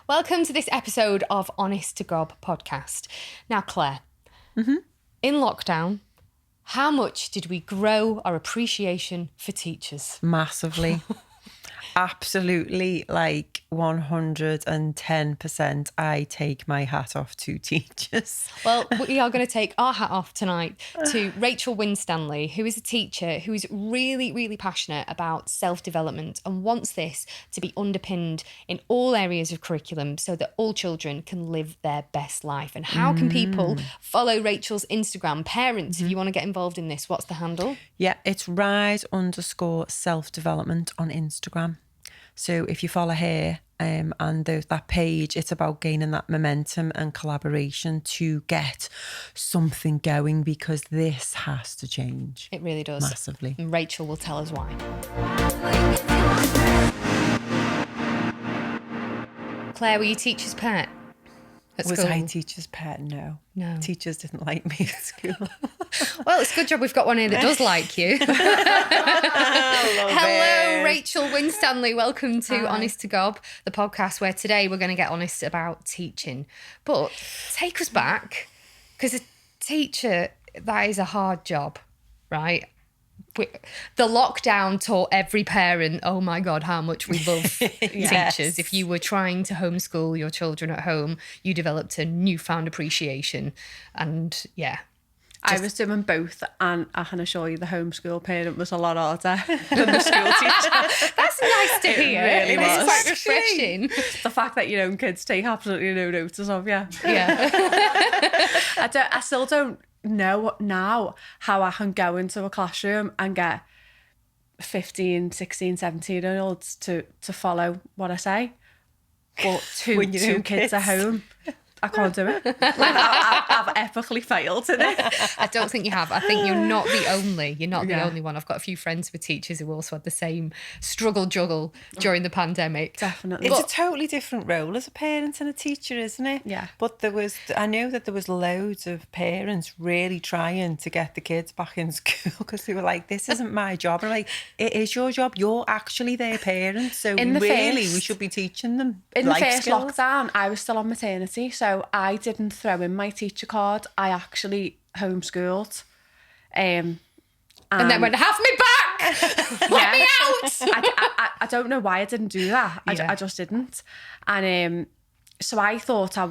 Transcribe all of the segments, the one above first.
Welcome to this episode of Honest to Gob podcast. Now, Claire, in lockdown, how much did we grow our appreciation for teachers? Massively. Absolutely, like 110%. I take my hat off to teachers. Well, we are going to take our hat off tonight to Rachel Winstanley, who is a teacher who is really, really passionate about self-development and wants this to be underpinned in all areas of curriculum so that all children can live their best life. And how can people follow Rachel's Instagram? Parents, if you want to get involved in this, what's the handle? Yeah, it's rise_self-development on Instagram. So if you follow her and that page, it's about gaining that momentum and collaboration to get something going, because this has to change. It really does. Massively. And Rachel will tell us why. Claire, were you teacher's pet at Was school? I teacher's pet? No. No. Teachers didn't like me at school. Well, it's a good job we've got one here that does like you. Hello, Rachel Winstanley. Welcome to Honest to Gob, the podcast where today we're going to get honest about teaching. But take us back, because a teacher, that is a hard job, right? The lockdown taught every parent, oh my God, how much we love Yes. teachers. If you were trying to homeschool your children at home, you developed a newfound appreciation. And yeah. I was doing both, and I can assure you the homeschool parent was a lot harder than the school teacher. That's nice to hear. really It's was. quite refreshing. The fact that your own kids take absolutely no notice of you. Yeah. I still don't know now how I can go into a classroom and get 15, 16, 17-year-olds to follow what I say. But When your two own kids at kids. home, I can't do it. Like, I've epically failed in it. I don't think you have. I think you're not the only. You're not the Yeah. only one. I've got a few friends with teachers who also had the same juggle during the pandemic. Definitely. It's a totally different role as a parent and a teacher, isn't it? Yeah. But I know that there was loads of parents really trying to get the kids back in school because they were like, this isn't my job. And I'm like, it is your job. You're actually their parents. So In the really, we first- should be teaching them In the life first skills. lockdown, I was still on maternity, so I didn't throw in my teacher card. I actually homeschooled. And then went, have me back! Let me out! I don't know why I didn't do that. Yeah. I just didn't. And so I thought I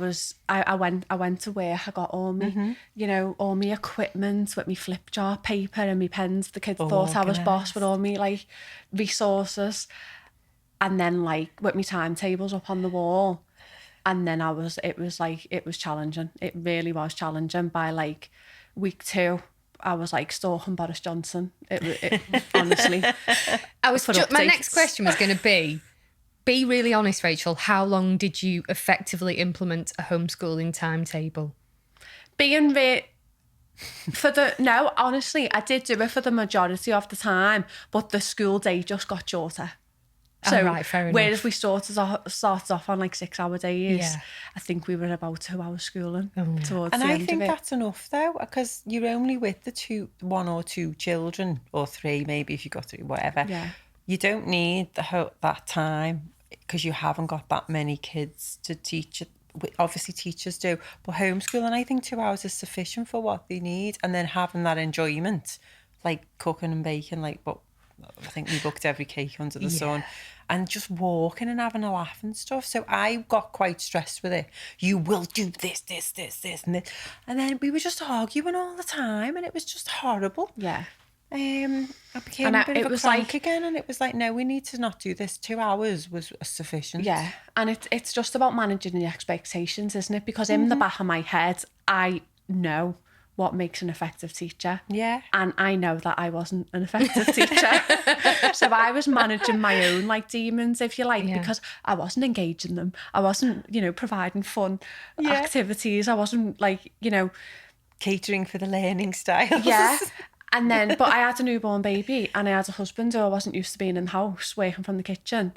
went to work. I got all my, all my equipment with my flip chart paper and my pens. The kids thought I was boss with all my like resources. And then like with my timetables up on the wall. And then it was challenging. It really was challenging. By like week 2, I was like stalking Boris Johnson. It honestly. My next question was going to be really honest, Rachel. How long did you effectively implement a homeschooling timetable? Honestly, I did do it for the majority of the time, but the school day just got shorter. So, right, fair enough. whereas we started off on like 6-hour days, Yeah. I think we were about 2 hours schooling towards And the I end think of it. that's enough though, because you're only with the 1 or 2 children, or 3 maybe if you got 3, whatever. Yeah. You don't need that time because you haven't got that many kids to teach it. Obviously teachers do, but homeschooling, I think 2 hours is sufficient for what they need, and then having that enjoyment, like cooking and baking, but I think we booked every cake under the sun, and just walking and having a laugh and stuff. So I got quite stressed with it. You will do this, and this. And then we were just arguing all the time, and it was just horrible. Yeah. I became a bit of a crank again, and it was like, no, we need to not do this. 2 hours was sufficient. Yeah, and it's just about managing the expectations, isn't it? Because in the back of my head, I know what makes an effective teacher. Yeah. And I know that I wasn't an effective teacher. So I was managing my own demons, if you like, because I wasn't engaging them. I wasn't, providing fun activities. I wasn't catering for the learning styles. Yeah. And then, but I had a newborn baby and I had a husband who I wasn't used to being in the house, working from the kitchen.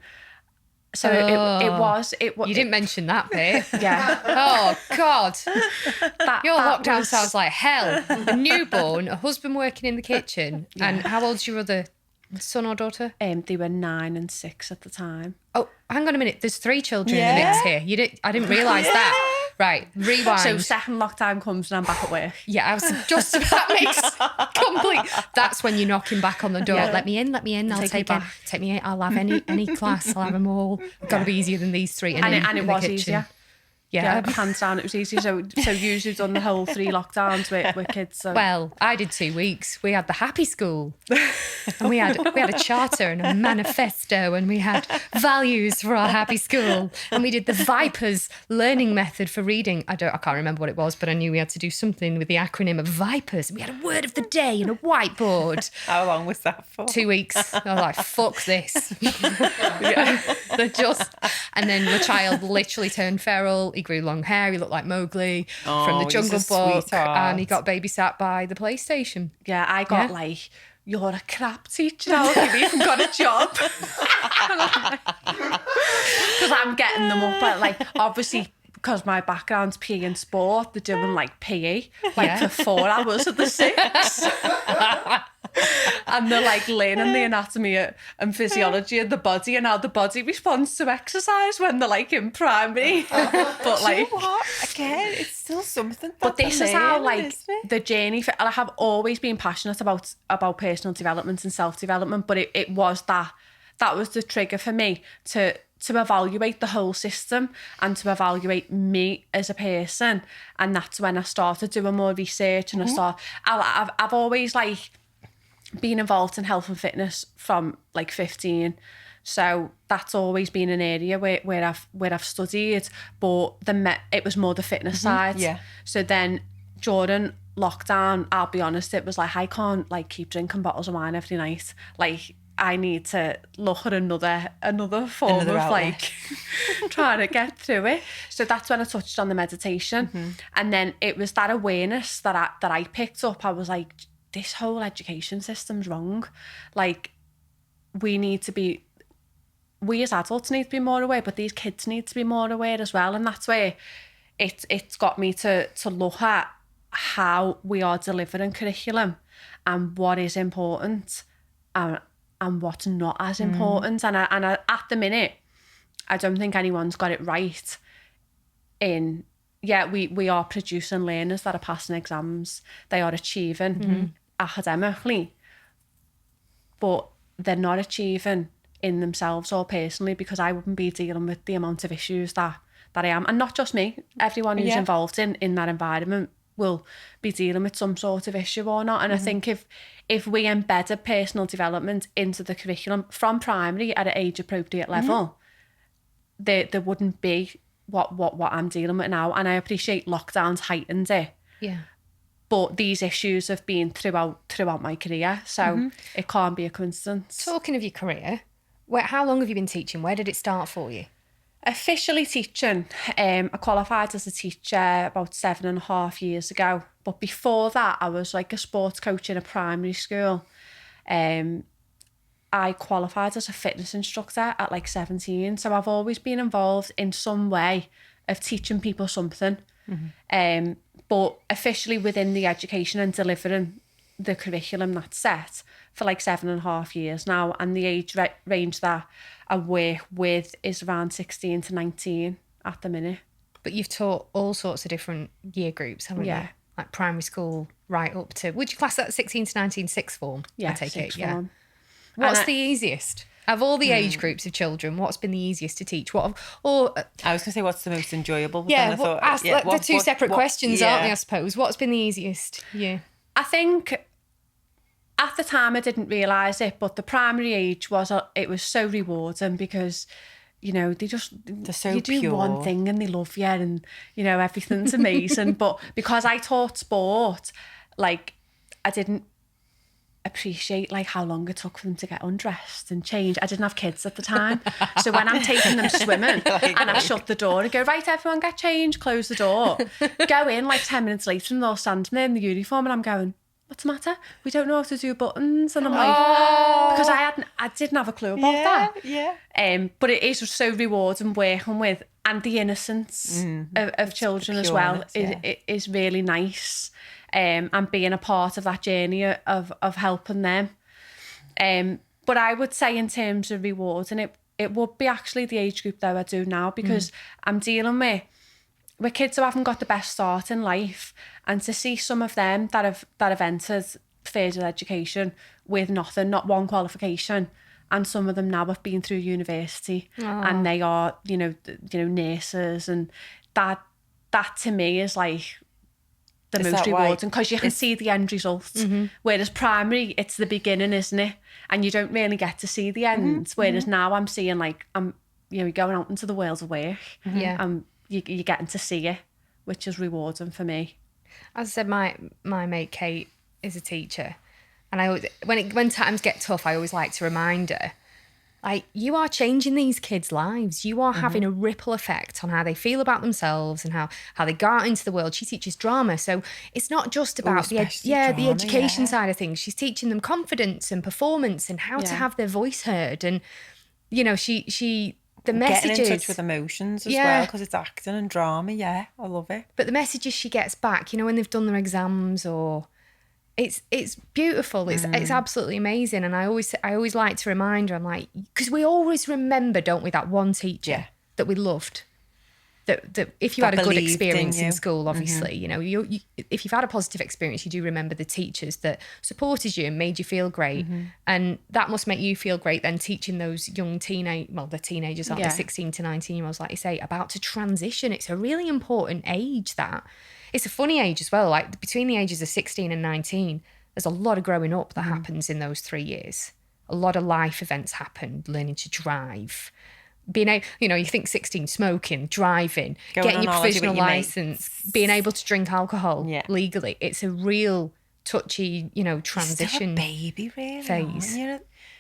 So You didn't mention that bit. Yeah. Oh, God. Your that lockdown was- sounds like hell. A newborn, a husband working in the kitchen. And how old's your other Son or daughter? They were 9 and 6 at the time. Oh, hang on a minute. There's 3 children in the mix here. I didn't realise that. Right, rewind. So second lockdown comes and I'm back at work. Yeah, I was just that makes complete. That's when you're knocking back on the door. Yeah. Let me in. I'll take in. Take me in. I'll have any class. I'll have them all. Got to be easier than these 3. And it was easier. Yeah. Hands down, it was easy. So usually done the whole 3 lockdowns with kids. So. Well, I did 2 weeks. We had the happy school, and we had a charter and a manifesto, and we had values for our happy school, and we did the Vipers learning method for reading. I can't remember what it was, but I knew we had to do something with the acronym of Vipers. And we had a word of the day and a whiteboard. How long was that for? 2 weeks. I was like, fuck this. And then the child literally turned feral. He grew long hair. He looked like Mowgli from the Jungle Book, and he got babysat by the PlayStation. Yeah, I got like, you're a crap teacher now. You've even got a job. Because I'm getting them up at like, obviously, because my background's PE and sport, they're doing like PE for 4 hours of the 6. And they're like learning the anatomy and physiology of the body and how the body responds to exercise when they're like in primary. But like, you know what? Again, it's still something. But this is how like the journey. I have always been passionate about personal development and self-development, but it was that was the trigger for me to evaluate the whole system and to evaluate me as a person. And that's when I started doing more research and I've always like been involved in health and fitness from like 15. So that's always been an area where I've studied, but it was more the fitness side. Yeah. So then during lockdown, I'll be honest, it was like I can't like keep drinking bottles of wine every night. Like I need to look at another form of outlet. Like trying to get through it. So that's when I touched on the meditation, and then it was that awareness that I picked up. I was like, this whole education system's wrong. Like we as adults need to be more aware, but these kids need to be more aware as well. And that's where it's got me to look at how we are delivering curriculum and what is important and what's not as important. And I, at the minute, I don't think anyone's got it right in, we are producing learners that are passing exams, they are achieving academically, but they're not achieving in themselves or personally, because I wouldn't be dealing with the amount of issues that I am. And not just me, everyone who's involved in that environment will be dealing with some sort of issue or not. And I think if we embedded personal development into the curriculum from primary at an age appropriate level, there wouldn't be what I'm dealing with now. And I appreciate lockdowns heightened it. Yeah. But these issues have been throughout my career, so it can't be a coincidence. Talking of your career, how long have you been teaching? Where did it start for you? Officially teaching, I qualified as a teacher about 7.5 years ago. But before that, I was like a sports coach in a primary school. I qualified as a fitness instructor at like 17. So I've always been involved in some way of teaching people something. But officially within the education and delivering the curriculum that's set for like 7.5 years now. And the age range that I work with is around 16 to 19 at the minute. But you've taught all sorts of different year groups, haven't you? Like primary school right up to, would you class that 16 to 19 sixth form? Yeah, I take sixth it. Yeah. Form. What's the easiest? Of all the age groups of children, what's been the easiest to teach? I was going to say, what's the most enjoyable? But yeah, then I thought, they're two separate questions, aren't they, I suppose? What's been the easiest? Yeah. I think at the time I didn't realise it, but the primary age was so rewarding because, you know, they're so you do pure. One thing and they love you and, you know, everything's amazing. But because I taught sport, like I didn't appreciate like how long it took for them to get undressed and change. I didn't have kids at the time, so when I'm taking them swimming and I shut the door and go, right, everyone get changed, close the door, go in like 10 minutes later and they'll stand there in the uniform and I'm going, what's the matter? We don't know how to do buttons. And I'm like, because I didn't have a clue about that. But it is so rewarding working with, and the innocence of children as well is really nice. And being a part of that journey of helping them. But I would say in terms of rewards, and it would be actually the age group that I do now, because I'm dealing with kids who haven't got the best start in life, and to see some of them that have entered further education with nothing, not one qualification, and some of them now have been through university and they are, nurses, and that to me is like the most rewarding, because you can see the end result. Whereas primary, it's the beginning, isn't it? And you don't really get to see the end. Whereas now I'm seeing, like, you're going out into the world of work, and you're getting to see it, which is rewarding for me. As I said, my mate Kate is a teacher, and I always, when times get tough, I always like to remind her, like, you are changing these kids' lives. You are having a ripple effect on how they feel about themselves and how they go out into the world. She teaches drama, so it's not just about the education side of things. She's teaching them confidence and performance and how to have their voice heard. And she the messages, getting in touch with emotions as well, because it's acting and drama. I love it. But the messages she gets back, when they've done their exams, or it's beautiful. It's absolutely amazing. And I always like to remind her, I'm like, because we always remember, don't we, that one teacher that we loved. That if you had a good experience in school, obviously, you if you've had a positive experience, you do remember the teachers that supported you and made you feel great. And that must make you feel great then, teaching those young they're teenagers, aren't they, 16 to 19-year-olds, like you say, about to transition. It's a really important age. That it's a funny age as well. Like, between the ages of 16 and 19, there's a lot of growing up that happens in those 3 years. A lot of life events happen, learning to drive, being able, you think 16, smoking, driving, getting your provisional license, being able to drink alcohol legally. It's a real touchy, transition. Still a baby, really, phase.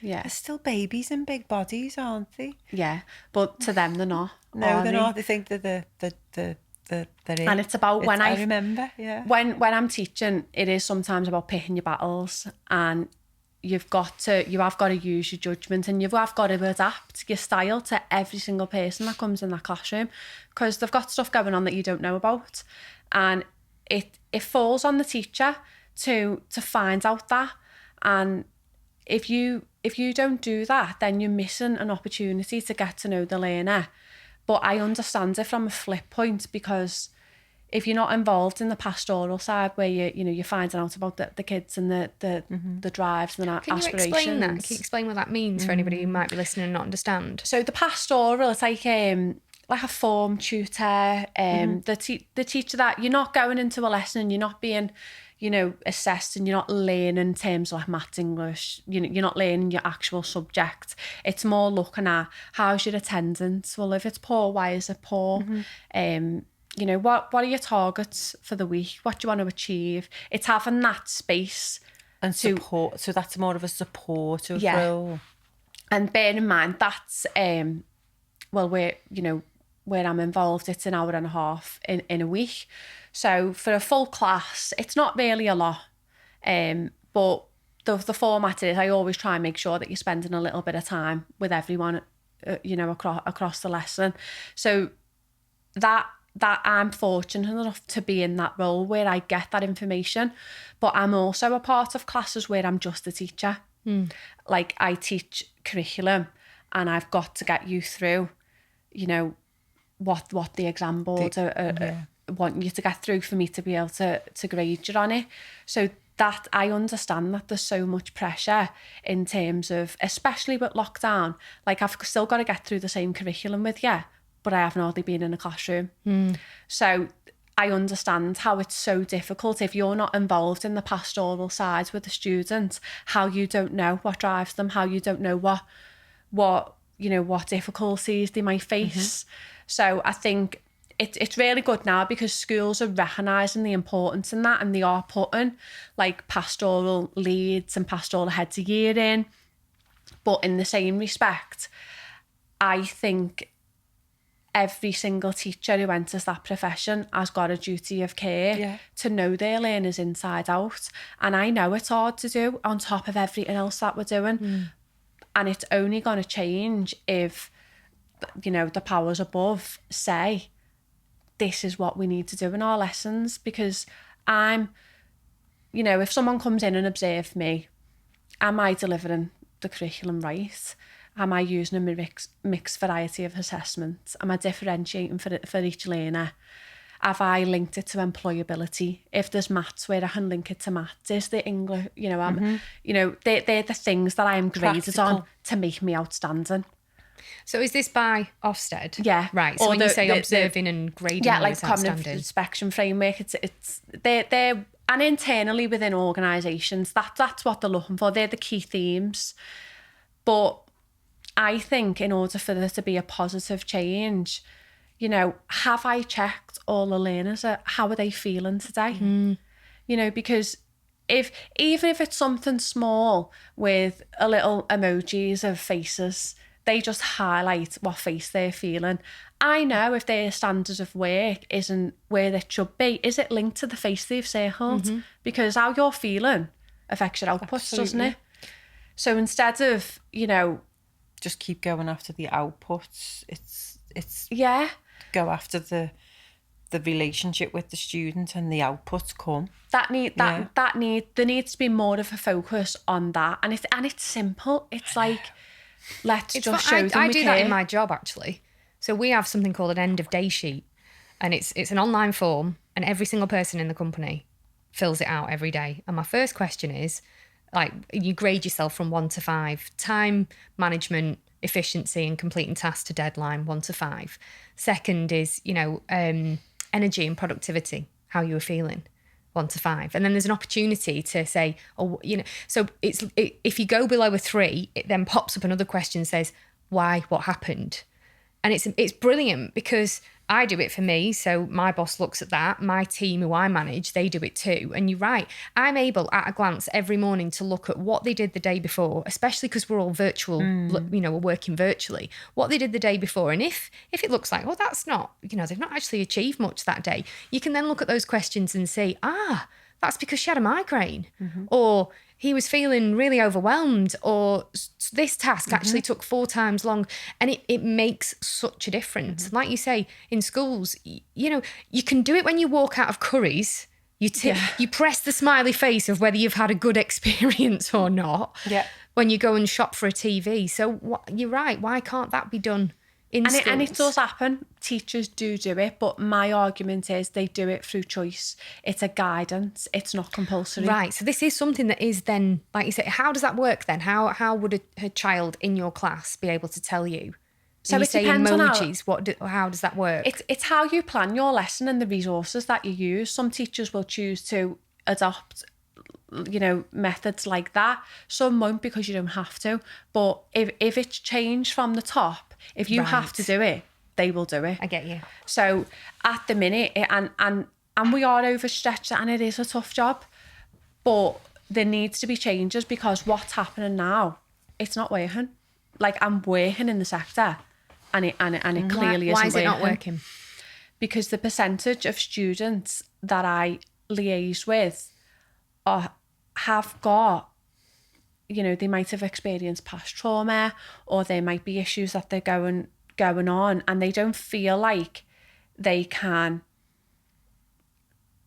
They're still babies in big bodies, aren't they? Yeah, but to them they're not. No, they're not. They think that they're in. And it's about when I remember, when I'm teaching, it is sometimes about picking your battles, and you have got to use your judgment, and you have got to adapt your style to every single person that comes in that classroom, because they've got stuff going on that you don't know about, and it falls on the teacher to find out that. And if you don't do that, then you're missing an opportunity to get to know the learner. But I understand it from a flip point, because if you're not involved in the pastoral side, where you're finding out about the kids and the drives and the aspirations. Can you explain that? Can you explain what that means for anybody who might be listening and not understand? So the pastoral, it's like a form tutor, the teacher that you're not going into a lesson and you're not being, assessed, and you're not learning in terms of like maths, English, you're not learning your actual subject. It's more looking at, how's your attendance? Well, if it's poor, why is it poor? What are your targets for the week? What do you want to achieve? It's having that space and support. So that's more of a supportive role. And bear in mind, that's where I'm involved, it's an hour and a half in a week. So for a full class, it's not really a lot. But the format is, I always try and make sure that you're spending a little bit of time with everyone, across the lesson. So that I'm fortunate enough to be in that role where I get that information, but I'm also a part of classes where I'm just a teacher. Like, I teach curriculum, and I've got to get you through, what the exam board want you to get through for me to be able to grade you on it. So that I understand that there's so much pressure in terms of, especially with lockdown, like, I've still got to get through the same curriculum with you, but I haven't hardly been in a classroom. So I understand how it's so difficult if you're not involved in the pastoral side with the students, how you don't know what drives them, how you don't know what difficulties they might face. So I think it's really good now, because schools are recognising the importance in that, and they are putting like pastoral leads and pastoral heads a year in. But in the same respect, I think every single teacher who enters that profession has got a duty of care to know their learners inside out. And I know it's hard to do on top of everything else that we're doing. And it's only going to change if, the powers above say, this is what we need to do in our lessons. Because if someone comes in and observes me, am I delivering the curriculum right? Am I using a mixed variety of assessments? Am I differentiating for each learner? Have I linked it to employability? If there's maths, where I can link it to maths. Is the English, you know, they're the things that I am graded on to make me outstanding. So is this by Ofsted? Yeah. Right. So when you say observing and grading, yeah, like cognitive inspection framework, they're and internally within organisations, that's what they're looking for. They're the key themes. But I think in order for there to be a positive change, you know, have I checked all the learners? How are they feeling today? You know, because even if it's something small with a little emojis of faces, they just highlight what face they're feeling. I know if their standard of work isn't where it should be, is it linked to the face they've circled? Because how you're feeling affects your outputs, doesn't it? So instead of, you know, just keep going after the outputs, it's go after the relationship with the student, and the outputs come. There needs to be more of a focus on that, and it's simple. It's like, let's just show them we care. I do that in my job, actually. So we have something called an end of day sheet, and it's an online form, and every single person in the company fills it out every day. And my first question is, like, you grade yourself from 1 to 5. Time management, efficiency, and completing tasks to deadline, 1 to 5. Second is, you know, energy and productivity, how you were feeling, 1 to 5. And then there's an opportunity to say, oh, you know, so if you go below a 3, it then pops up another question, says, why, what happened? And it's brilliant, because I do it for me. So my boss looks at that. My team who I manage, they do it too. And you're right. I'm able at a glance every morning to look at what they did the day before, especially because we're all virtual, you know, we're working virtually, what they did the day before. And if it looks like, oh, that's not, you know, they've not actually achieved much that day, you can then look at those questions and say, that's because she had a migraine, or he was feeling really overwhelmed, or this task actually took 4 times long. And it makes such a difference. Like you say, in schools, you know, you can do it when you walk out of Curry's. You press the smiley face of whether you've had a good experience or not when you go and shop for a TV. So you're right. Why can't that be done in schools? And it does happen. Teachers do it, but my argument is they do it through choice. It's a guidance. It's not compulsory. Right. So this is something that is then, like you say, how does that work then? How would a child in your class be able to tell you? So it depends emojis, on how does that work? It's how you plan your lesson and the resources that you use. Some teachers will choose to adopt, you know, methods like that. Some won't, because you don't have to. But if it's changed from the top, if you have to do it, they will do it. I get you. So at the minute, and we are overstretched, and it is a tough job, but there needs to be changes, because what's happening now, it's not working. Like, I'm working in the sector, and it clearly isn't working. Why is it not working? Because the percentage of students that I liaise with have got, you know, they might have experienced past trauma, or there might be issues that they're going on, and they don't feel like they can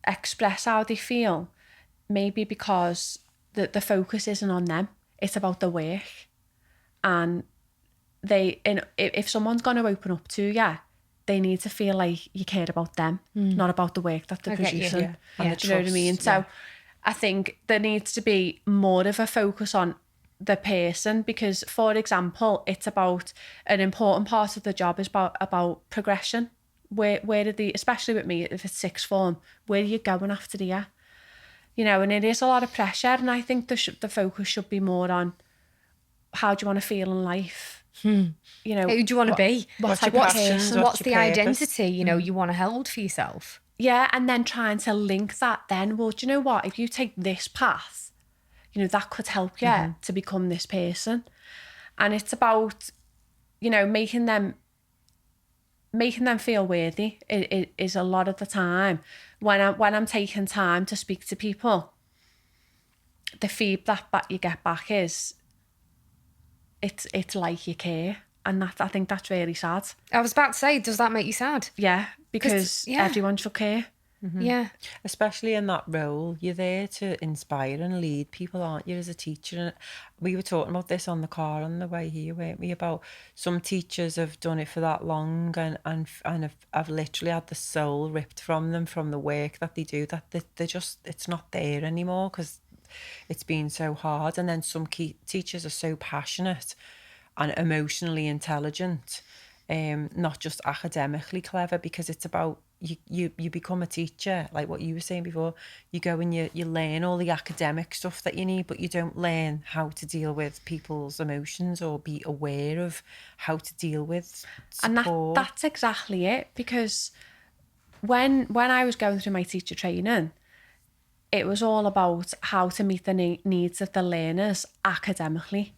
express how they feel, maybe because the focus isn't on them, it's about the work. And if someone's going to open up to you, they need to feel like you cared about them, not about the work that they're producing. Do you know what I mean? So I think there needs to be more of a focus on the person, because, for example, it's about, an important part of the job is about progression. Where did especially with me, if it's sixth form, where are you going after the year? You know, and it is a lot of pressure, and I think the focus should be more on, how do you want to feel in life? You know, who do you want to be? What's the identity, you know, you want to hold for yourself? Yeah, and then trying to link that then, well, do you know what? If you take this path, you know, that could help you to become this person. And it's about, you know, making them feel worthy. It is a lot of the time. When I'm taking time to speak to people, the feedback that you get back is, it's like you care. And I think that's really sad. I was about to say, does that make you sad? Yeah, because everyone should care. Yeah. Especially in that role, you're there to inspire and lead people, aren't you, as a teacher? And we were talking about this on the car on the way here, weren't we? About some teachers have done it for that long and have literally had the soul ripped from them from the work that they do, that they're just, it's not there anymore because it's been so hard. And then some key teachers are so passionate and emotionally intelligent, not just academically clever, because it's about you become a teacher, like what you were saying before. You go and you learn all the academic stuff that you need, but you don't learn how to deal with people's emotions or be aware of how to deal with support. And that's exactly it, because when I was going through my teacher training, it was all about how to meet the needs of the learners academically.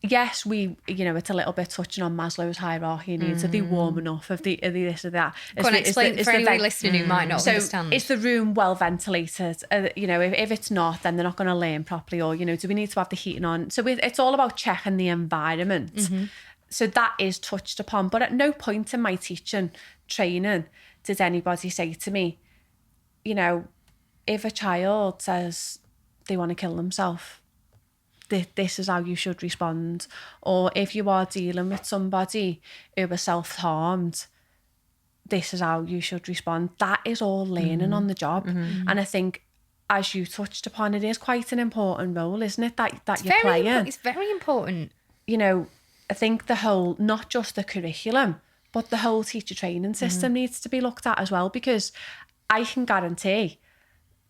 Yes, it's a little bit touching on Maslow's hierarchy of needs. Are they warm enough? Are they this or that? Can I explain for anyone listening who might not understand? Is the room well ventilated? If it's not, then they're not going to learn properly. Or, do we need to have the heating on? So it's all about checking the environment. Mm-hmm. So that is touched upon. But at no point in my teaching training did anybody say to me, if a child says they want to kill themselves, this is how you should respond. Or if you are dealing with somebody who was self-harmed, this is how you should respond. That is all learning on the job. Mm-hmm. And I think, as you touched upon, it is quite an important role, isn't it, that you're playing? It's very important. I think the whole, not just the curriculum, but the whole teacher training system needs to be looked at as well, because I can guarantee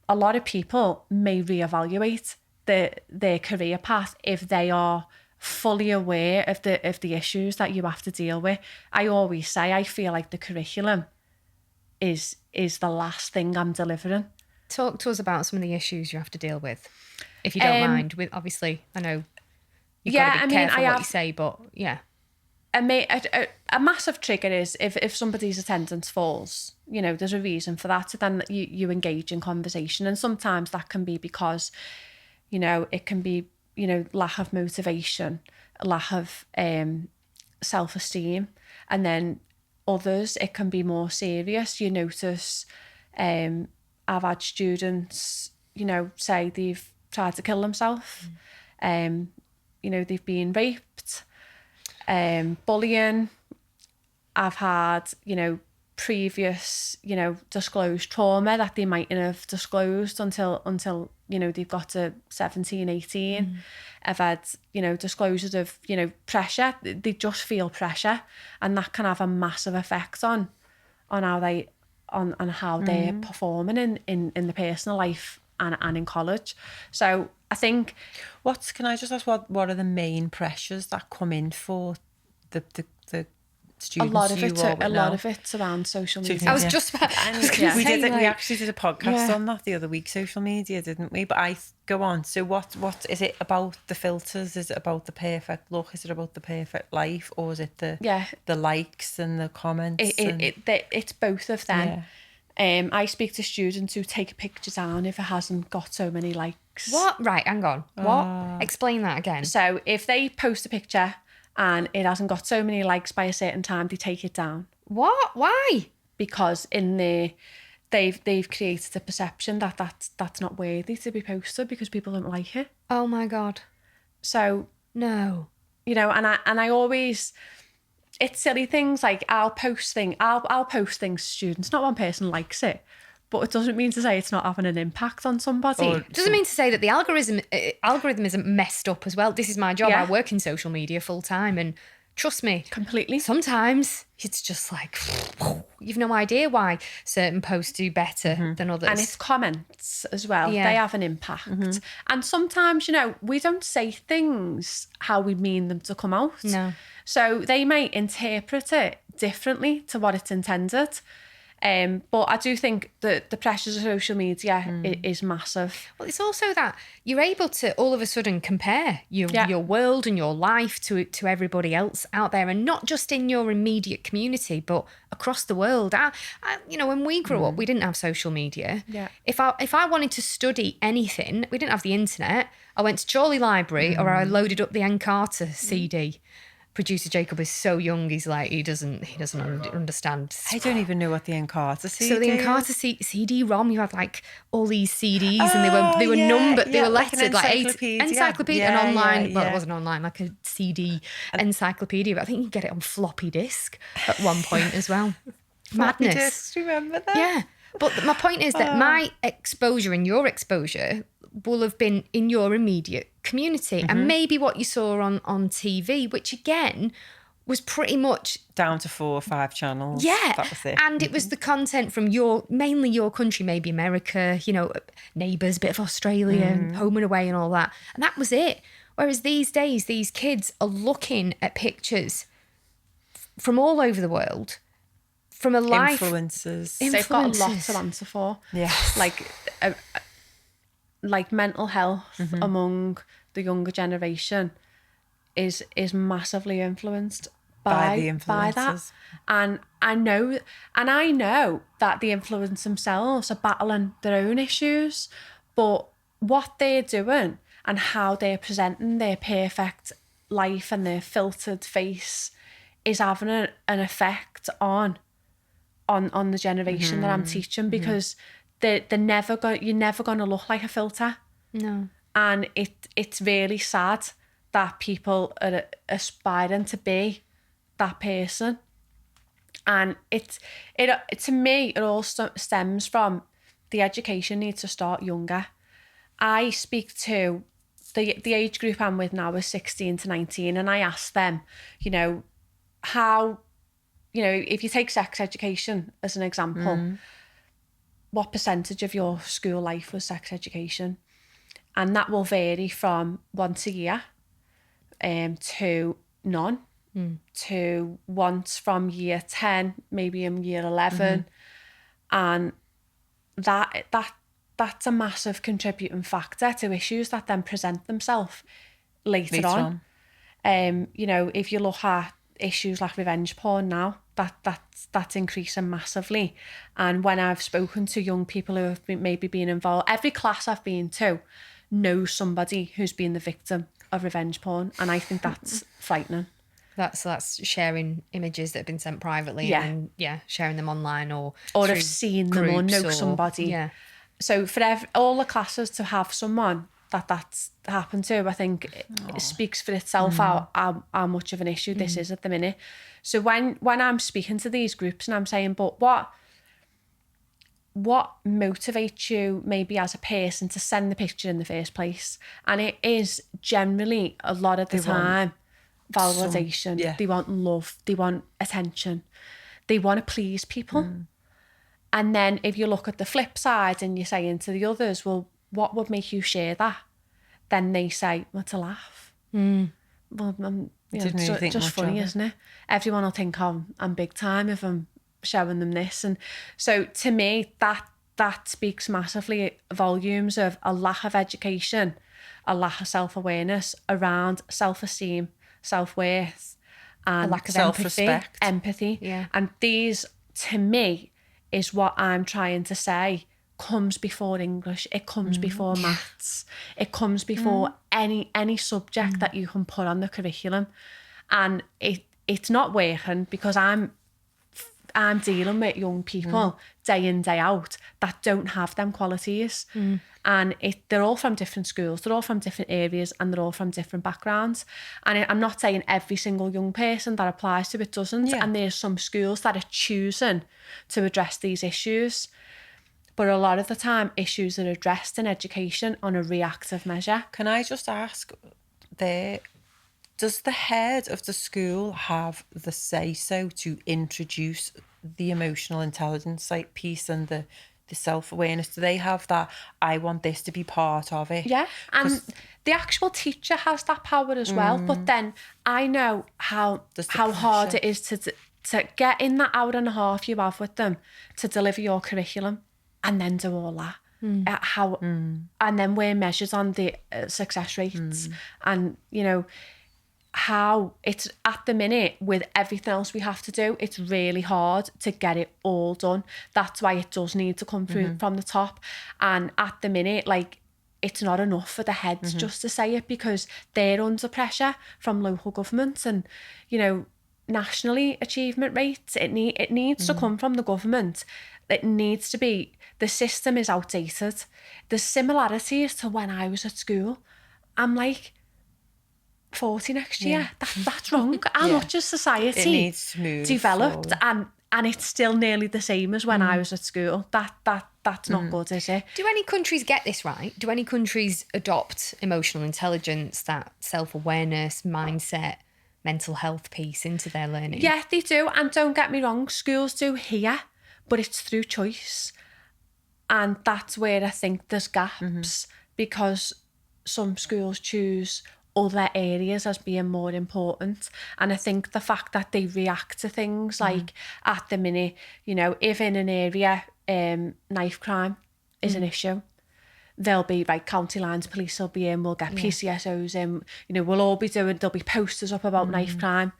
a lot of people may reevaluate their career path if they are fully aware of the issues that you have to deal with. I always say I feel like the curriculum is the last thing I'm delivering. Talk to us about some of the issues you have to deal with, if you don't mind. With obviously, I know you've got to be careful what you say, but yeah. A massive trigger is if somebody's attendance falls. There's a reason for that. So then you engage in conversation, and sometimes that can be because it can be, lack of motivation, lack of self-esteem. And then others, it can be more serious. You notice, I've had students, say they've tried to kill themselves. They've been raped, bullying. I've had, previous, disclosed trauma that they mightn't have disclosed until they've got to 17, 18. I've had, disclosures of, pressure. They just feel pressure, and that can have a massive effect on how they're performing in the personal life and in college. So I think, can I just ask what are the main pressures that come in for the students? A lot of it's around social media. I was just about. We actually did a podcast on that the other week, social media, didn't we? But I go on. So what is it about the filters? Is it about the perfect look? Is it about the perfect life, or is it the likes and the comments? It's both of them. Yeah. I speak to students who take a picture down if it hasn't got so many likes. What? Right, hang on. What? Explain that again. So if they post a picture and it hasn't got so many likes by a certain time, they take it down. What? Why? Because in there, they've created a perception that's not worthy to be posted because people don't like it. Oh my God. So no. And I always, it's silly things like I'll post things to students. Not one person likes it, but it doesn't mean to say it's not having an impact on somebody. It doesn't mean to say that the algorithm isn't messed up as well. This is my job. I work in social media full time, and trust me, completely. Sometimes it's just like, you've no idea why certain posts do better than others. And it's comments as well. Yeah. They have an impact. And sometimes, we don't say things how we mean them to come out. No. So they may interpret it differently to what it's intended. But I do think that the pressures of social media is massive. Well, it's also that you're able to all of a sudden compare your world and your life to everybody else out there, and not just in your immediate community, but across the world. When we grew up, we didn't have social media. Yeah. If I wanted to study anything, we didn't have the internet. I went to Chorley Library, or I loaded up the Ann Carter CD. producer Jacob is so young. He's like, he doesn't understand. I don't even know what the Encarta CD So the is. Encarta CD-ROM, you had like all these CDs, and they were numbered, they were like an lettered, like encyclopedia, Yeah, and online. yeah, Well, yeah. it wasn't online, like a CD encyclopedia. But I think you could get it on floppy disk at one point as well. Madness. Discs, remember that? Yeah. But my point is that my exposure and your exposure will have been in your immediate community, and maybe what you saw on TV, which again was pretty much Down to 4 or 5 channels. yeah, That was it. and it was the content from mainly your country, maybe America, Neighbours, a bit of Australia, Home and Away and all that. And that was it. Whereas these days, these kids are looking at pictures from all over the world, from a life. Influences. They've got a lot to answer for. Yes. Like mental health among the younger generation is massively influenced By the by that. influences. And I know that the influencers themselves are battling their own issues, but what they're doing and how they're presenting their perfect life and their filtered face is having an effect on the generation that I'm teaching, because you're never going to look like a filter. No. And it's really sad that people are aspiring to be that person. And it to me, it all stems from the education needs to start younger. I speak to the age group I'm with now is 16 to 19, and I ask them, how, if you take sex education as an example, what percentage of your school life was sex education? And that will vary from once a year to none, to once from year 10, maybe in year 11. And that's a massive contributing factor to issues that then present themselves later on. If you look at issues like revenge porn now, that's increasing massively. And when I've spoken to young people who have maybe been involved, every class I've been to knows somebody who's been the victim of revenge porn, and I think that's frightening. That's sharing images that have been sent privately and sharing them online or have seen them or know somebody. Yeah. So for all the classes to have someone that's happened to, I think it speaks for itself how much of an issue this is at the minute. So when I'm speaking to these groups and I'm saying, but what motivates you maybe as a person to send the picture in the first place? And it is generally a lot of the time validation. They want love, they want attention, they want to please people. And then if you look at the flip side and you're saying to the others, well, what would make you share that? Then they say, well, to laugh. Well, it's just funny, isn't it? Everyone will think I'm big time if I'm showing them this. And so to me, that speaks massively volumes of a lack of education, a lack of self-awareness around self-esteem, self-worth, and a lack of empathy. Yeah. And these, to me, is what I'm trying to say comes before English. It comes before maths. It comes before any subject that you can put on the curriculum. And it's not working, because I'm dealing with young people day in, day out that don't have them qualities. And they're all from different schools, they're all from different areas, and they're all from different backgrounds. And I'm not saying every single young person that applies to it doesn't. And there's some schools that are choosing to address these issues. But a lot of the time, issues are addressed in education on a reactive measure. Can I just ask there, does the head of the school have the say-so to introduce the emotional intelligence piece and the self-awareness? Do they have that, I want this to be part of it? Yeah, and the actual teacher has that power as well. But then I know how hard it is to get in that hour and a half you have with them to deliver your curriculum and then do all that. And then we're measured on the success rates. And, how it's at the minute with everything else we have to do, it's really hard to get it all done. That's why it does need to come through from the top. And at the minute, it's not enough for the heads just to say it, because they're under pressure from local governments and, you know, nationally achievement rates. It needs to come from the government. It needs to be, the system is outdated. There's similarities to when I was at school. I'm like 40 next year. That's wrong. How much has society It needs to move developed forward. and it's still nearly the same as when I was at school. That's not good, is it? Do any countries get this right? Do any countries adopt emotional intelligence, that self-awareness, mindset, mental health piece into their learning? Yeah, they do. And don't get me wrong, schools do here, but it's through choice. And that's where I think there's gaps, because some schools choose other areas as being more important. And I think the fact that they react to things like at the minute, you know, if in an area knife crime is an issue, there'll be like county lines police will be in, we'll get PCSOs in, you know, we'll all be doing, there'll be posters up about knife crime.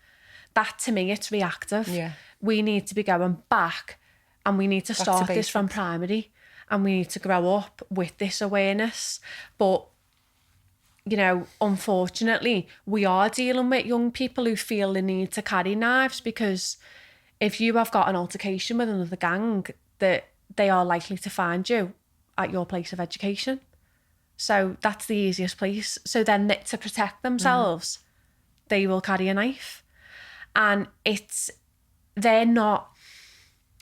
That to me, it's reactive. Yeah. We need to be going back, and we need to start this from primary, and we need to grow up with this awareness. But you know, unfortunately, we are dealing with young people who feel the need to carry knives, because if you have got an altercation with another gang, that they are likely to find you at your place of education. So that's the easiest place. So then to protect themselves, they will carry a knife. And they're not...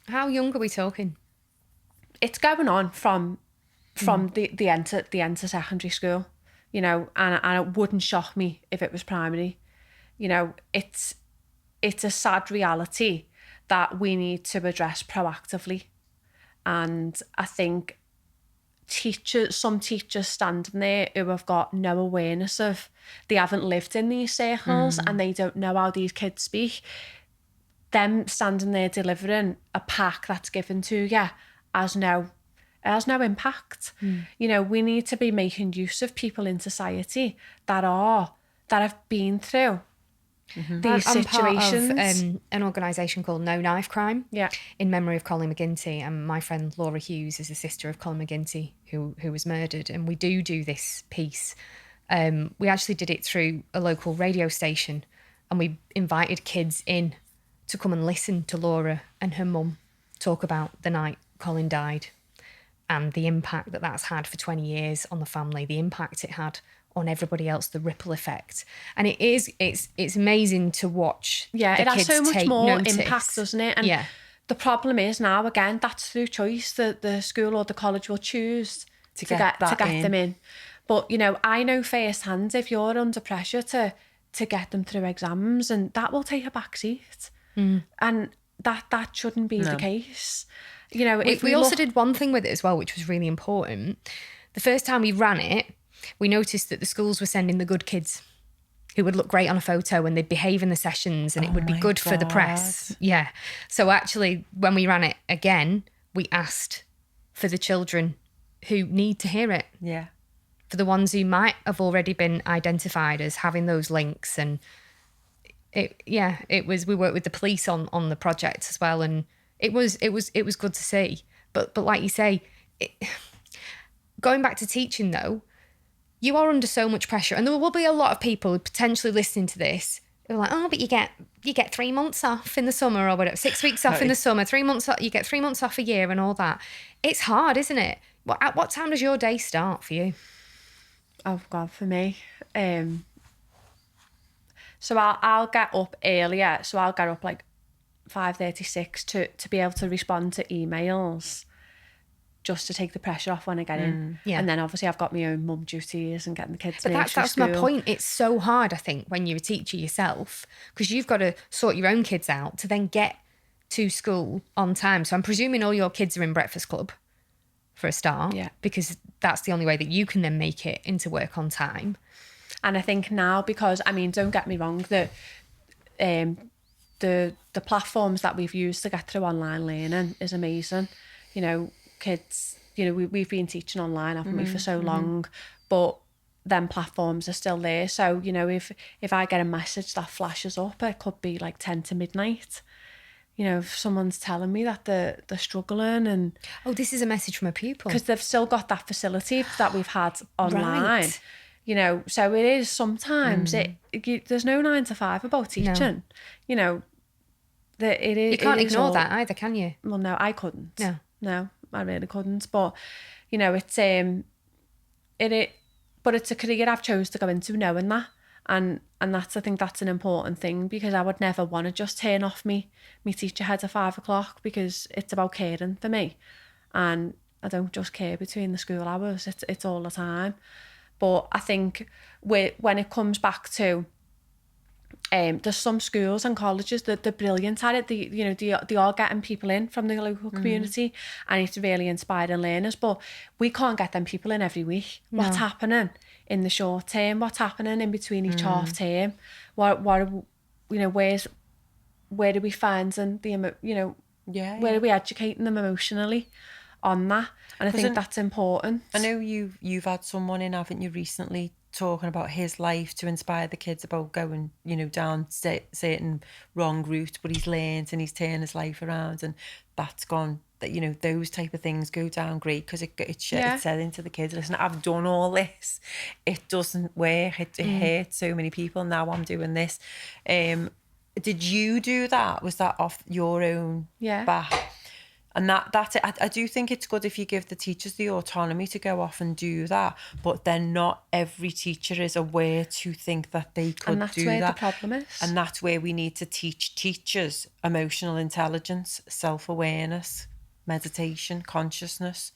How young are we talking? It's going on from the enter secondary school. You know, and it wouldn't shock me if it was primary. You know, it's a sad reality that we need to address proactively. And I think some teachers standing there who have got no awareness of, they haven't lived in these circles and they don't know how these kids speak. Them standing there delivering a pack that's given to you has no impact. You know, we need to be making use of people in society that have been through these situations. I'm part of an organisation called No Knife Crime, in memory of Colin McGinty, and my friend Laura Hughes is a sister of Colin McGinty who was murdered, and we do this piece. We actually did it through a local radio station, and we invited kids in to come and listen to Laura and her mum talk about the night Colin died, and the impact that that's had for 20 years on the family, the impact it had on everybody else, the ripple effect. And it's amazing to watch. Yeah, it has so much more impact, doesn't it? And the problem is now, again, that's through choice. The school or the college will choose to get them in. But, you know, I know firsthand, if you're under pressure to get them through exams, and that will take a back seat. And that shouldn't be the case. You know, we also did one thing with it as well, which was really important. The first time we ran it, we noticed that the schools were sending the good kids who would look great on a photo and they'd behave in the sessions and it would be good for the press. Yeah. So actually, when we ran it again, we asked for the children who need to hear it. Yeah. For the ones who might have already been identified as having those links. And we worked with the police on the project as well, and it was good to see. But like you say, going back to teaching though, you are under so much pressure, and there will be a lot of people potentially listening to this who are like, oh, but you get 3 months off in the summer or whatever, 6 weeks off in the summer, 3 months off, you get 3 months off a year and all that. It's hard, isn't it? At what time does your day start for you? Oh God, for me, so I'll get up earlier. So I'll get up like 5:36 to be able to respond to emails, just to take the pressure off when I get in. Yeah. And then obviously I've got my own mum duties and getting the kids. But that's my point. It's so hard, I think, when you're a teacher yourself, because you've got to sort your own kids out to then get to school on time. So I'm presuming all your kids are in breakfast club for a start, because that's the only way that you can then make it into work on time. And I think now, because, I mean, don't get me wrong, the platforms that we've used to get through online learning is amazing. You know, kids, you know, we've been teaching online, haven't we, for so long, but them platforms are still there. So, you know, if I get a message that flashes up, it could be like 10 to midnight. you know, if someone's telling me that they're struggling, and Oh, this is a message from a pupil. because they've still got that facility that we've had online. Right. You know, so it is sometimes there's no 9 to 5 about teaching. You know, that it is. You can't it is ignore all, that either, can you? Well, no, I couldn't. No. I really couldn't. But you know, it's but it's a career I've chose to go into knowing that, and that's, I think that's an important thing, because I would never want to just turn off me teacher head at 5 o'clock, because it's about caring for me, and I don't just care between the school hours. It's all the time. But I think when it comes back to there's some schools and colleges that they're brilliant at it. They are getting people in from the local community, and it's really inspiring learners. But we can't get them people in every week. No. What's happening in the short term? What's happening in between each half term? What where do we find them? Where are we educating them emotionally on that? And I think that's important. I know you've had someone in, haven't you, recently, talking about his life to inspire the kids about going, you know, down certain wrong route, but he's learned and he's turned his life around, and that's gone. That, you know, those type of things go down great, because it said into the kids, listen, I've done all this, it doesn't work, it hurts so many people, now I'm doing this. Did you do that? Was that off your own back? And that's it. I do think it's good if you give the teachers the autonomy to go off and do that, but then not every teacher is aware to think that they could do that. And that's where the problem is. And that's where we need to teach teachers emotional intelligence, self-awareness, meditation, consciousness,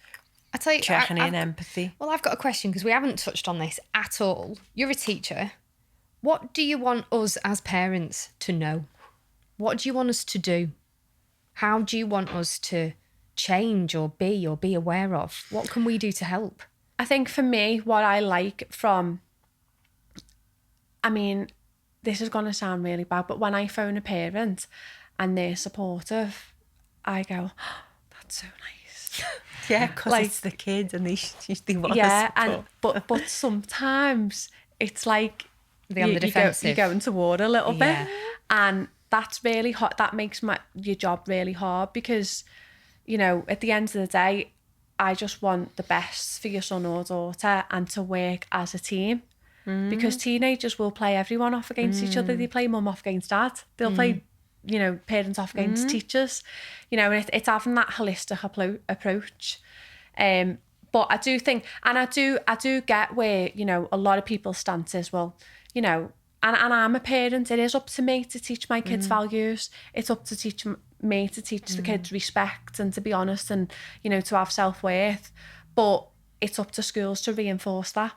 I tell you, checking in, empathy. Well, I've got a question, because we haven't touched on this at all. You're a teacher. What do you want us as parents to know? What do you want us to do? How do you want us to change or be aware of? What can we do to help? I think for me, what I like from, I mean, this is going to sound really bad, but when I phone a parent and they're supportive, I go, oh, that's so nice. Yeah, because it's the kids and they want yeah, to support. but sometimes it's like They're on the defensive. You're going to war a little bit, and that's really hard. That makes your job really hard, because, you know, at the end of the day, I just want the best for your son or daughter, and to work as a team, because teenagers will play everyone off against each other. They play mum off against dad. They'll play, you know, parents off against teachers. You know, and it's having that holistic approach. But I do think, and I do get where, you know, a lot of people's stance is, well, you know, and I'm a parent, it is up to me to teach my kids values. It's up to me to teach the kids respect, and to be honest, and, you know, to have self-worth. But it's up to schools to reinforce that,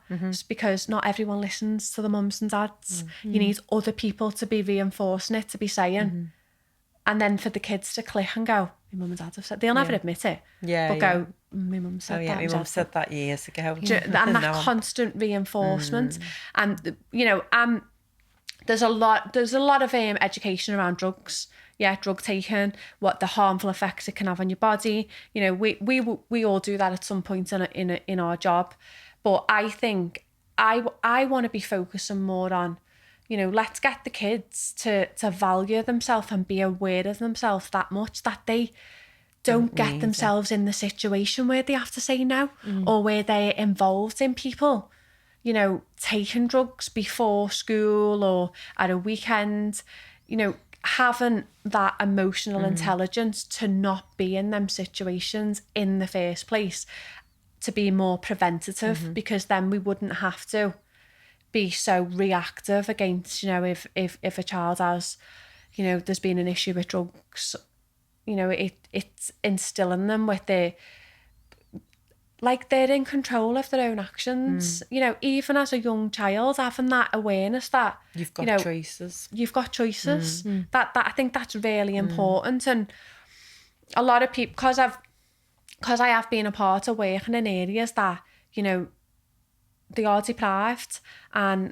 because not everyone listens to the mums and dads. You need other people to be reinforcing it, to be saying, and then for the kids to click and go, my mum and dad have said, they'll never admit it, but go, my mum said that. My mum said that years ago. And that constant reinforcement. And, you know, there's a lot of education around drugs. Yeah, drug taking, what the harmful effects it can have on your body. You know, we all do that at some point in our job. But I think I want to be focusing more on, you know, let's get the kids to value themselves and be aware of themselves that much, that they don't get themselves in the situation where they have to say no, or where they're involved in people, you know, taking drugs before school or at a weekend. You know, having that emotional intelligence to not be in them situations in the first place, to be more preventative, because then we wouldn't have to be so reactive against, you know, if a child has, you know, there's been an issue with drugs, you know, it's instilling them with like they're in control of their own actions. You know, even as a young child, having that awareness that you've got choices. You've got choices. That I think that's really important. And a lot of people, because I have been a part of working in areas that, you know, they are deprived, and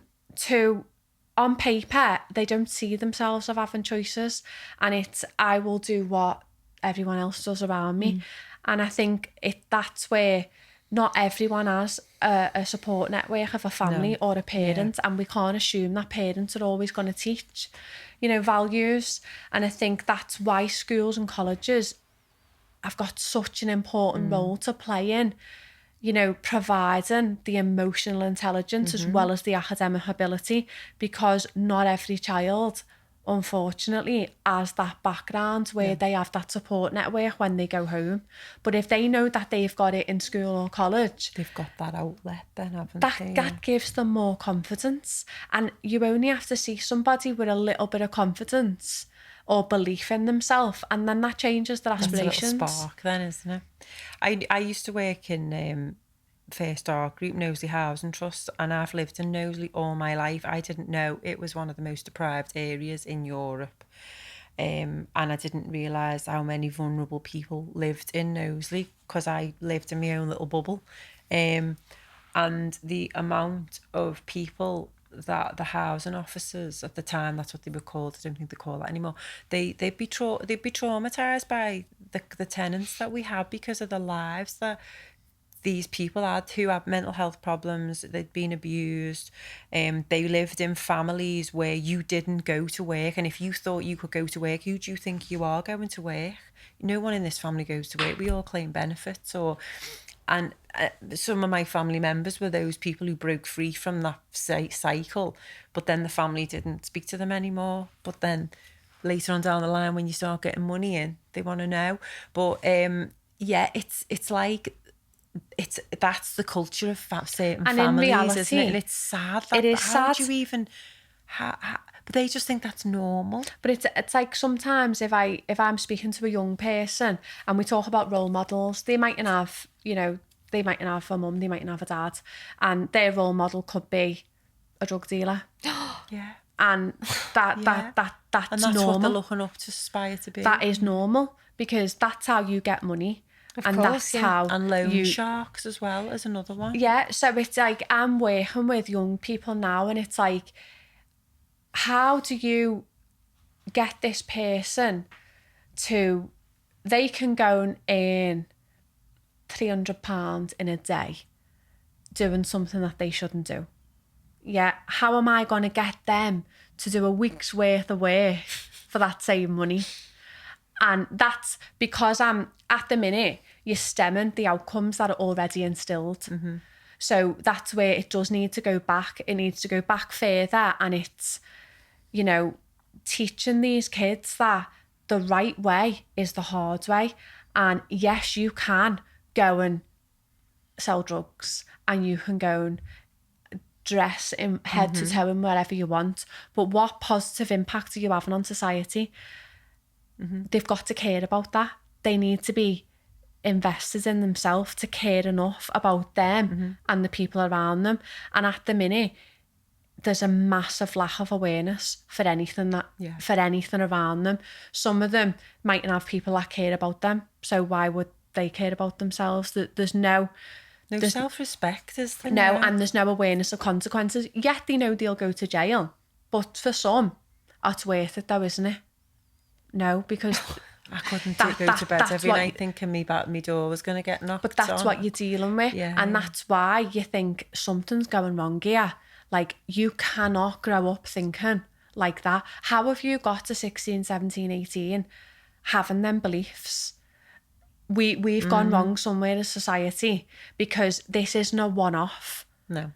on paper they don't see themselves of having choices, and it's, I will do what everyone else does around me. And I think that's where not everyone has a support network of a family or a parent, and we can't assume that parents are always going to teach, you know, values. And I think that's why schools and colleges have got such an important role to play in, you know, providing the emotional intelligence as well as the academic ability, because not every child, unfortunately, has that background where they have that support network when they go home. But if they know that they've got it in school or college, they've got that outlet then, haven't they? That gives them more confidence. And you only have to see somebody with a little bit of confidence or belief in themselves, and then that changes their aspirations. That's a little spark then, isn't it? I used to work in First Art Group, Knowsley Housing Trust, and I've lived in Knowsley all my life. I didn't know it was one of the most deprived areas in Europe, and I didn't realise how many vulnerable people lived in Knowsley because I lived in my own little bubble, and the amount of people that the housing officers at the time, that's what they were called, I don't think they call that anymore, they'd be traumatised by the tenants that we had because of the lives that these people who had mental health problems, they'd been abused, they lived in families where you didn't go to work, and if you thought you could go to work, who do you think you are going to work? No one in this family goes to work, we all claim benefits, and some of my family members were those people who broke free from that cycle, but then the family didn't speak to them anymore. But then later on down the line, when you start getting money in, they want to know. But it's like that's the culture of certain and families, in reality, isn't it? And it's sad. It is sad. Do you even? But they just think that's normal. But it's like sometimes if I'm speaking to a young person and we talk about role models, they mightn't have, you know, they mightn't have a mum, they mightn't have a dad, and their role model could be a drug dealer. Yeah. And that's and that's normal. What they're looking up to aspire to be. That is normal, because that's how you get money. Of and course, that's how and loan sharks as well as another one. Yeah, so it's like I'm working with young people now, and it's like, how do you get this person to, they can go and earn £300 in a day doing something that they shouldn't do? Yeah, how am I going to get them to do a week's worth of work for that same money? And that's because at the minute, you're stemming the outcomes that are already instilled. Mm-hmm. So that's where it does need to go back. It needs to go back further, and it's, you know, teaching these kids that the right way is the hard way. And yes, you can go and sell drugs, and you can go and dress in head to toe in wherever you want. But what positive impact are you having on society? Mm-hmm. They've got to care about that. They need to be invested in themselves to care enough about them and the people around them. And at the minute, there's a massive lack of awareness for anything for anything around them. Some of them mightn't have people that care about them, so why would they care about themselves? There's no self-respect, is there? No, and there's no awareness of consequences. Yet they know they'll go to jail, but for some, it's worth it though, isn't it? No, because I couldn't go to bed every night thinking my door was going to get knocked on. But that's what you're dealing with. Yeah. And that's why you think something's going wrong here. Like, you cannot grow up thinking like that. How have you got to 16, 17, 18 having them beliefs? We've gone wrong somewhere as society, because this isn't a one-off. No.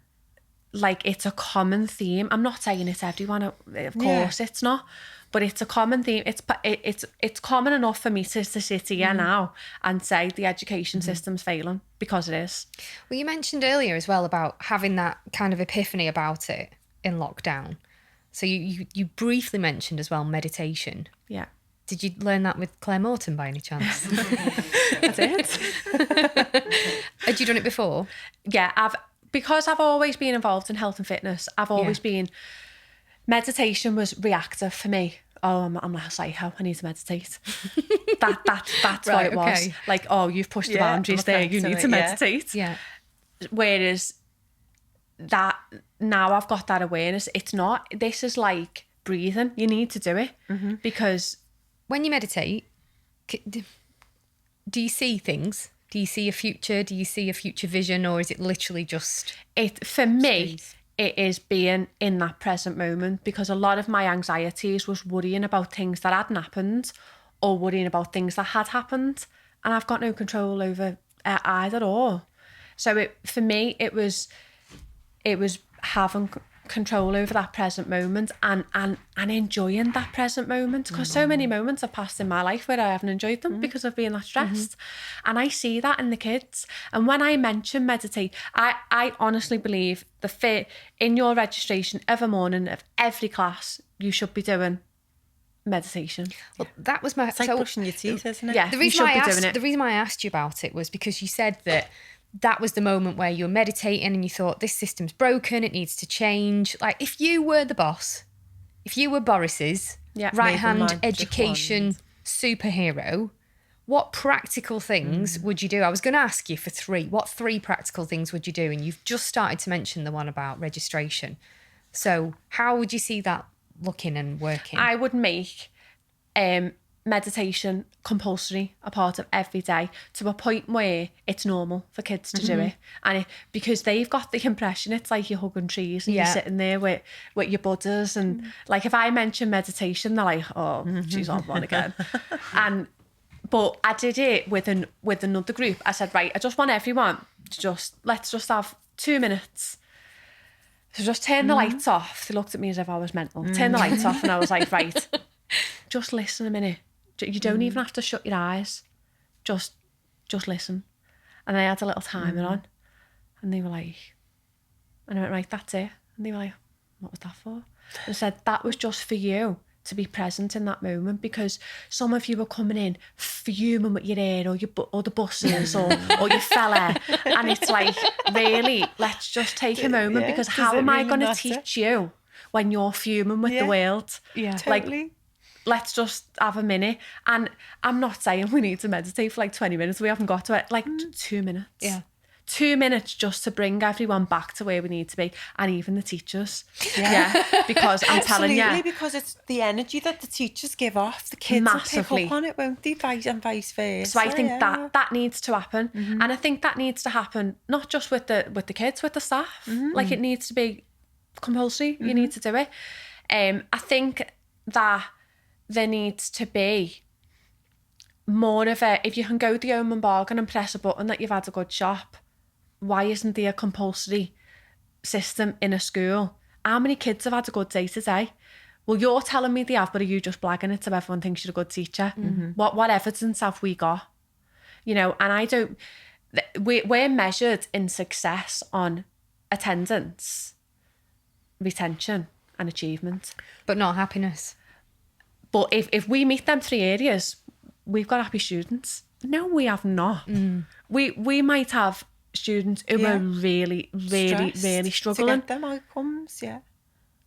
Like, it's a common theme. I'm not saying it's everyone, of course it's not. But it's a common theme. It's common enough for me to sit here now and say the education system's failing, because it is. Well, you mentioned earlier as well about having that kind of epiphany about it in lockdown. So you briefly mentioned as well meditation. Yeah. Did you learn that with Claire Morton by any chance? I did. Had you done it before? Yeah, because I've always been involved in health and fitness. I've always been. Meditation was reactive for me. Oh, I'm like a psycho, I need to meditate. That's right, what it was. Okay. Like, oh, you've pushed the boundaries there, you need to meditate. Yeah. Whereas that, now I've got that awareness, it's not, this is like breathing. You need to do it because... When you meditate, do you see things? Do you see a future? Do you see a future vision, or is it literally just For me, space? it is being in that present moment, because a lot of my anxieties was worrying about things that hadn't happened or worrying about things that had happened, and I've got no control over either or. So for me, it was having control over that present moment and enjoying that present moment, because so many moments have passed in my life where I haven't enjoyed them because of being that stressed. And I see that in the kids. And when I mention meditate, I honestly believe in your registration every morning of every class, you should be doing meditation. Well, that was my... It's like brushing your teeth, isn't it? Yeah, The you reason, should why be I doing asked, it. the reason why I asked you about it was because you said that was the moment where you were meditating and you thought, this system's broken, it needs to change. Like, if you were the boss, if you were Boris's right-hand Maven education superhero, what practical things would you do? I was going to ask you for 3. What 3 practical things would you do? And you've just started to mention the one about registration. So how would you see that looking and working? I would make meditation compulsory, a part of every day, to a point where it's normal for kids to do it. And because they've got the impression it's like you're hugging trees and you're sitting there with your buddhas, and like if I mention meditation, they're like, oh, she's on one again. But I did it with another group. I said, right, I just want everyone to let's just have 2 minutes. So just turn the lights off. They looked at me as if I was mental. Turn the lights off, and I was like, right, just listen a minute. You don't even have to shut your eyes. Just listen. And I had a little timer on, and they were like, and I went, right, that's it. And they were like, what was that for? And I said, that was just for you to be present in that moment, because some of you were coming in fuming with your hair or the buses or your fella, and it's like, really, let's just take a moment, because how am I going to teach you when you're fuming with the world? Yeah, totally. Like, let's just have a minute. And I'm not saying we need to meditate for like 20 minutes. We haven't got to it. Like 2 minutes. Yeah. 2 minutes just to bring everyone back to where we need to be, and even the teachers. Yeah. Because I'm telling you. Absolutely, because it's the energy that the teachers give off. The kids will pick up on it, won't they? And vice versa. So I think that needs to happen. And I think that needs to happen not just with the kids, with the staff. Like, it needs to be compulsory. You need to do it. I think that there needs to be more of if you can go to Home and Bargain and press a button that you've had a good shop, why isn't there a compulsory system in a school? How many kids have had a good day today? Well, you're telling me they have, but are you just blagging it so everyone thinks you're a good teacher? What evidence have we got? You know, and I don't... We're measured in success on attendance, retention and achievement. but not happiness. But if we meet them 3 areas, we've got happy students. No, we have not. We might have students who are really, really, really struggling. To get them outcomes,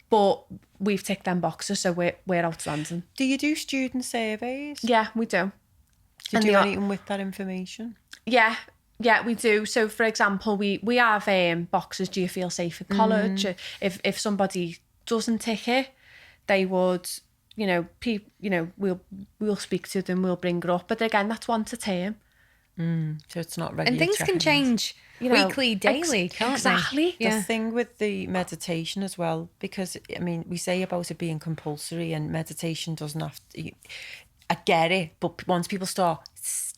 But we've ticked them boxes, so we're outstanding. Do you do student surveys? Yeah, we do. Do you do anything with that information? Yeah, we do. So, for example, we have boxes. Do you feel safe in college? If somebody doesn't tick it, they would, we'll speak to them, we'll bring it up. But again, that's once a term. So it's not regular. And things can change weekly, daily, can't exactly. they? The thing with the meditation as well, because I mean, we say about it being compulsory, and meditation doesn't have to. I get it, but once people start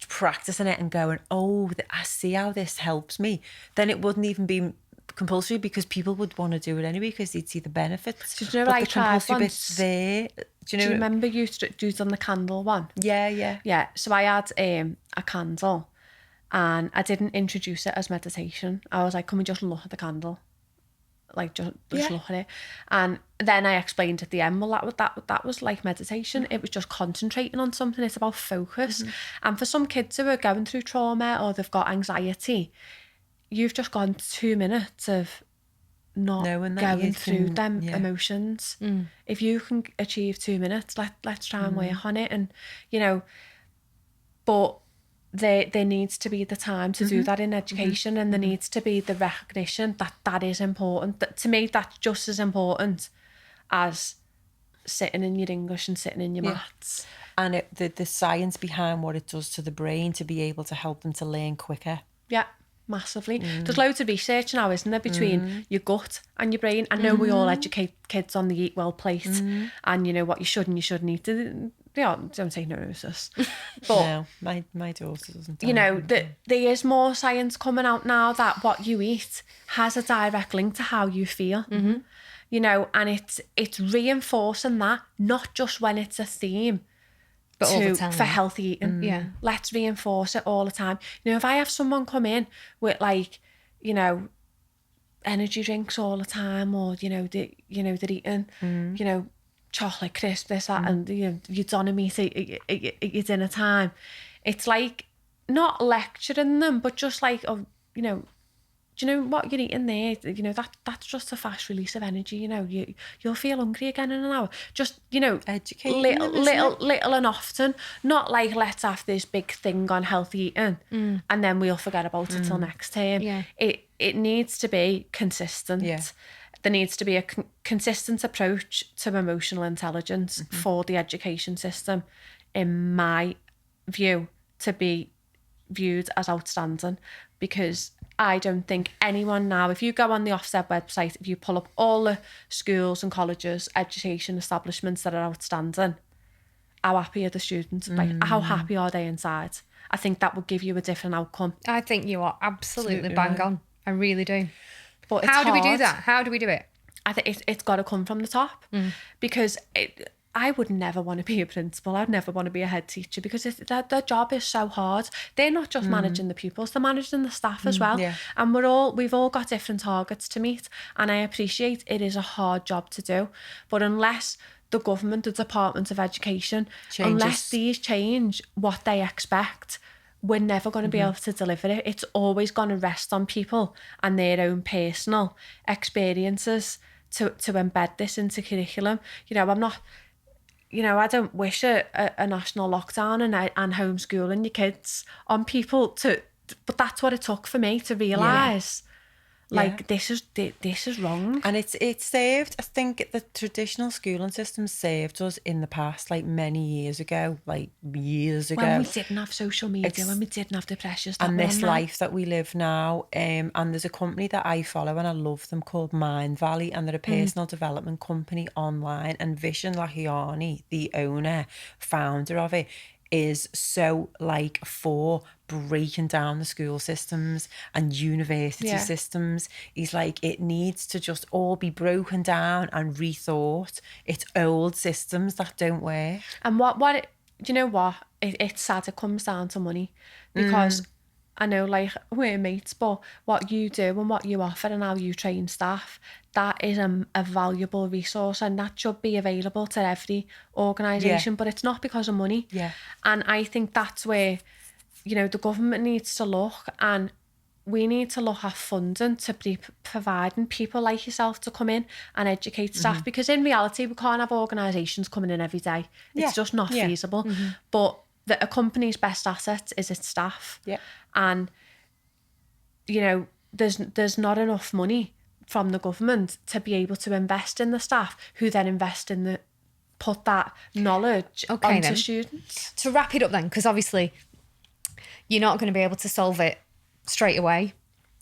practicing it and going, "Oh, I see how this helps me," then it wouldn't even be compulsory, because people would want to do it anyway because they'd see the benefits. Do you know, but the compulsory bit's there. Do you remember you used on the candle one? Yeah. So I had a candle, and I didn't introduce it as meditation. I was like, "Can we just look at the candle? Like just look at it." And then I explained at the end, well, that was like meditation. It was just concentrating on something. It's about focus. And for some kids who are going through trauma or they've got anxiety, you've just gone 2 minutes of not going through them emotions. If you can achieve 2 minutes, let's try and work on it. And but there needs to be the time to do that in education, and there needs to be the recognition that is important. That, to me, that's just as important as sitting in your English and sitting in your maths. And the science behind what it does to the brain to be able to help them to learn quicker. Yeah, massively. There's loads of research now, isn't there, between your gut and your brain. I know we all educate kids on the eat well plate and, you know, what you should and you shouldn't eat. Don't take notice. But no, my daughter doesn't. You know, there is more science coming out now that what you eat has a direct link to how you feel. You know, and it's reinforcing that, not just when it's a theme, but all the time for healthy eating. Yeah, let's reinforce it all the time. You know, if I have someone come in with, like, you know, energy drinks all the time, or they're eating, you know, chocolate crisp, this, that, and you don't meat at your dinner time. It's like not lecturing them, but just like, oh, you know, do you know what you're eating there? You know, that's just a fast release of energy. You know, you'll feel hungry again in an hour. Just, you know, educate little and often. Not like, let's have this big thing on healthy eating and then we'll forget about it till next term. Yeah. It needs to be consistent. Yeah. There needs to be a consistent approach to emotional intelligence for the education system, in my view, to be viewed as outstanding, because I don't think anyone now, if you go on the Ofsted website, if you pull up all the schools and colleges, education establishments that are outstanding, how happy are the students? Like, how happy are they inside? I think that would give you a different outcome. I think you are absolutely bang on. I really do. But it's how do we do hard. that? How do we do it? I think it's got to come from the top, because I would never want to be a principal. I'd never want to be a head teacher, because their job is so hard. They're not just managing the pupils, they're managing the staff as well. Yeah. And we've all got different targets to meet. And I appreciate it is a hard job to do. But unless the government, the Department of Education, unless these change what they expect, we're never going to be able to deliver it. It's always going to rest on people and their own personal experiences to embed this into curriculum. You know, I'm not... You know, I don't wish a national lockdown and homeschooling your kids on people but that's what it took for me to realise, this is wrong. And it's saved, I think the traditional schooling system saved us in the past, like many years ago. When we didn't have social media, when we didn't have the pressures that and this life that we live now. And there's a company that I follow and I love them called Mind Valley, and they're a personal development company online, and Vishen Lahiani, the owner, founder of it, is so for breaking down the school systems and university systems. He's like, it needs to just all be broken down and rethought. It's old systems that don't work. And do you know what? It's sad it comes down to money, because I know, like, we're mates, but what you do and what you offer and how you train staff, that is a valuable resource, and that should be available to every organisation, but it's not because of money. Yeah. And I think that's where, you know, the government needs to look, and we need to look at funding to be providing people like yourself to come in and educate staff, because in reality, we can't have organisations coming in every day. It's just not feasible. But a company's best asset is its staff. Yeah. And, you know, there's not enough money from the government to be able to invest in the staff, who then put that knowledge onto students. To wrap it up then, because obviously you're not going to be able to solve it straight away.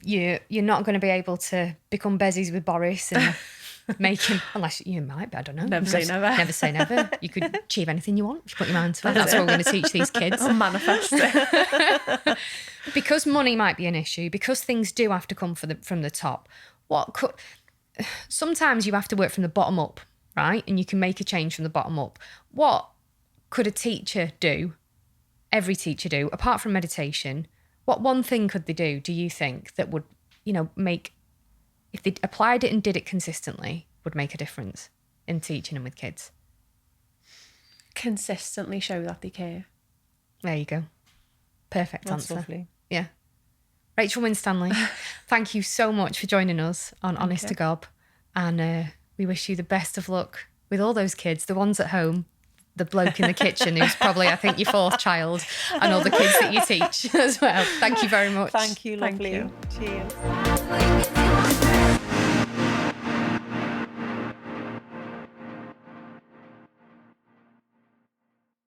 You're not going to be able to become bezies with Boris and make him, unless you might, but I don't know. Never say never. Never say never. You could achieve anything you want if you put your mind to it. That's what we're going to teach these kids. I'll manifest it. Because money might be an issue, because things do have to come from the top. Sometimes you have to work from the bottom up, right? And you can make a change from the bottom up. What could a teacher do, every teacher do, apart from meditation? What one thing could they do you think, that would, you know, make, if they applied it and did it consistently, would make a difference in teaching them with kids? Consistently show that they care. There you go. Perfect That's answer. Lovely. Yeah. Rachel Winstanley, thank you so much for joining us on Honest to Gob. And we wish you the best of luck with all those kids, the ones at home, the bloke in the kitchen who's probably, I think, your fourth child, and all the kids that you teach as well. Thank you very much. Thank you, lovely. Thank you. Cheers.